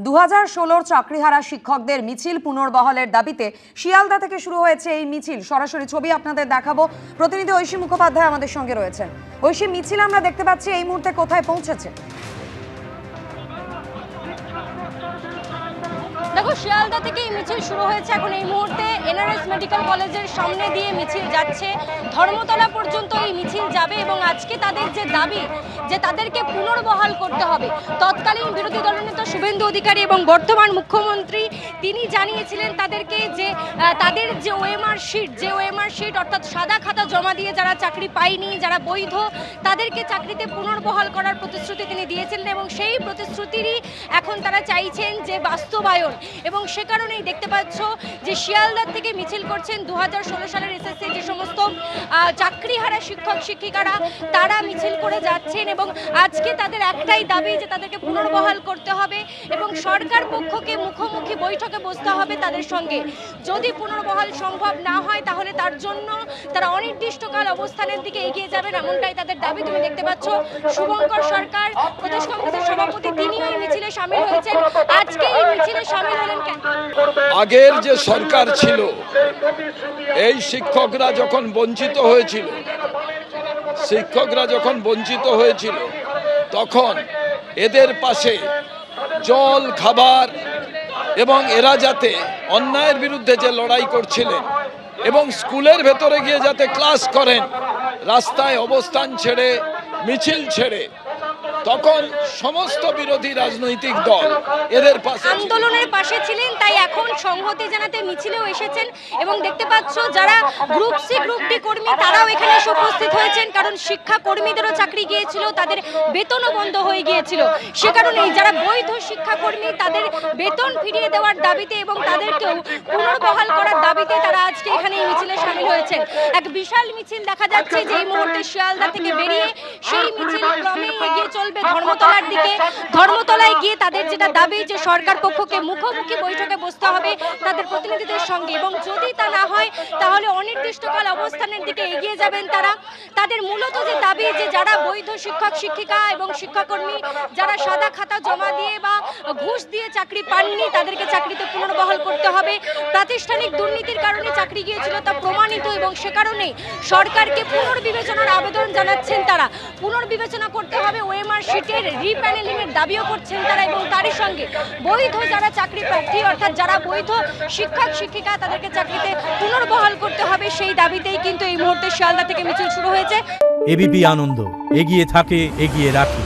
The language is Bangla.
2016 চাকরিহারা শিক্ষকদের মিছিল পুনর্বহালের দাবিতে শিয়ালদা থেকে শুরু হয়েছে এই মিছিল। সরাসরি ছবি আপনাদের দেখাবো। প্রতিনিধি ঐশী মুখোপাধ্যায় আমাদের সঙ্গে রয়েছেন। ঐশী, মিছিল আমরা দেখতে পাচ্ছি এই মুহূর্তে কোথায় পৌঁছেছে? দেখো, শিয়ালদা থেকে এই মিছিল শুরু হয়েছে। এখন এই মুহূর্তে এনআরএস মেডিকেল কলেজের সামনে দিয়ে মিছিল যাচ্ছে, ধর্মতলা পর্যন্ত এই মিছিল যাবে। এবং আজকে তাদের যে দাবি যে তাদেরকে পুনর্বহাল করতে হবে, তৎকালীন বিরোধী দলনেতা শুভেন্দু অধিকারী এবং বর্তমান মুখ্যমন্ত্রী তিনি জানিয়েছিলেন তাদেরকে যে তাদের যে ওএমআর শিট অর্থাৎ সাদা খাতা জমা দিয়ে যারা চাকরি পায়নি, যারা বৈধ, তাদেরকে চাকরিতে পুনর্বহাল করার প্রতিশ্রুতি তিনি দিয়েছিলেন এবং সেই প্রতিশ্রুতিরই এখন তারা চাইছেন যে বাস্তবায়ন। এবং সে কারণেই দেখতে পাচ্ছ যে শিয়ালদা থেকে মিছিল করছেন 2016 সালের এসএসসি যে সমস্ত চাকরিহারা শিক্ষক শিক্ষিকারা, তারা মিছিল করে যাচ্ছেন। এবং আজকে তাদের একটাই দাবি যে তাদেরকে পুনর্বহাল করতে হবে এবং সরকার পক্ষকে মুখোমুখি বৈঠকে বসতে হবে তাদের সঙ্গে। যদি পুনর্বহাল সম্ভব না হয় তাহলে তার জন্য তারা অনির্দিষ্টকাল অবস্থানের দিকে এগিয়ে যাবেন, এমনটাই তাদের দাবি। তুমি দেখতে পাচ্ছ শুভঙ্কর সরকার, প্রদেশ কংগ্রেসের সভাপতি, তিনিও এই মিছিলে সামিল হয়েছেন। আজকে এই মিছিলে সামিল হলেন কেন? আগের যে সরকার ছিল, এই শিক্ষকরা যখন বঞ্চিত হয়েছিল তখন এদের পাশে জল, খাবার এবং এরা যাতে অন্যায়ের বিরুদ্ধে যে লড়াই করছিলেন এবং স্কুলের ভেতরে গিয়ে যাতে ক্লাস করেন, রাস্তায় অবস্থান ছেড়ে, মিছিল ছেড়ে, তখন সমস্ত বিরোধী রাজনৈতিক দল এদের পাশে আন্দোলনের পাশে ছিলেন। তাই এখন সংহতি জানাতে মিছিলেও এসেছেন। এবং দেখতে পাচ্ছ যারা গ্রুপ সি গ্রুপ ডি কর্মী তারাও এখানে এসে উপস্থিত হয়েছেন, কারণ শিক্ষা কর্মীদেরও চাকরি গিয়েছিল, তাদের বেতনও বন্ধ হয়ে গিয়েছিল। সে কারণেই যারা বৈধ শিক্ষাকর্মী তাদের বেতন ফিরিয়ে দেওয়ার দাবিতে এবং তাদেরকেও পুনর্বহাল করার দাবিতে তারা আজকে এখানে এই মিছিলে সামিল হয়েছেন। এক বিশাল মিছিল দেখা যাচ্ছে যে এই মুহূর্তে শিয়ালদা থেকে বেরিয়ে সেই মিছিল ক্রমে এগিয়ে চলবে ধর্মতলার দিকে। ধর্মতলায় গিয়ে তাদের যেটা দাবি যে সরকার পক্ষকে মুখোমুখি বৈঠকে বসতে হবে তাদের প্রতিনিধিদের সঙ্গে, এবং যদি তা না হয় তাহলে অনির্দিষ্টকাল অবস্থানের দিকে এগিয়ে যাবেন তারা। তাদের মূলত যে দাবি যে যারা বৈধ শিক্ষক শিক্ষিকা এবং শিক্ষাকর্মী যারা সাদা খাতা জমা দিয়ে বা ঘুষ দিয়ে চাকরি পাননি তাদেরকে চাকরিতে পুনর্বহাল করতে হবে। প্রাতিষ্ঠানিক দুর্নীতির কারণে চাকরি গিয়েছিল তা প্রমাণিত, এবং সে কারণেই সরকারকে পুনর্বিবেচনার আবেদন জানাচ্ছেন তারা। পুনর্বিবেচনা করতে হবে, ওএমআর শিটের রিপ্যানেলিং এর দাবিও করছেন তারা। এবং তারই সঙ্গে বৈধ যারা চাকরি প্রার্থী অর্থাৎ যারা বৈধ শিক্ষক শিক্ষিকা তাদেরকে চাকরিতে পুনর্বহাল করতে হবে, সেই দাবিতেই কিন্তু এই মুহূর্তে শিয়ালদা থেকে মিছিল শুরু হয়েছে। এবিপি আনন্দ, এগিয়ে থাকে, এগিয়ে রাখে।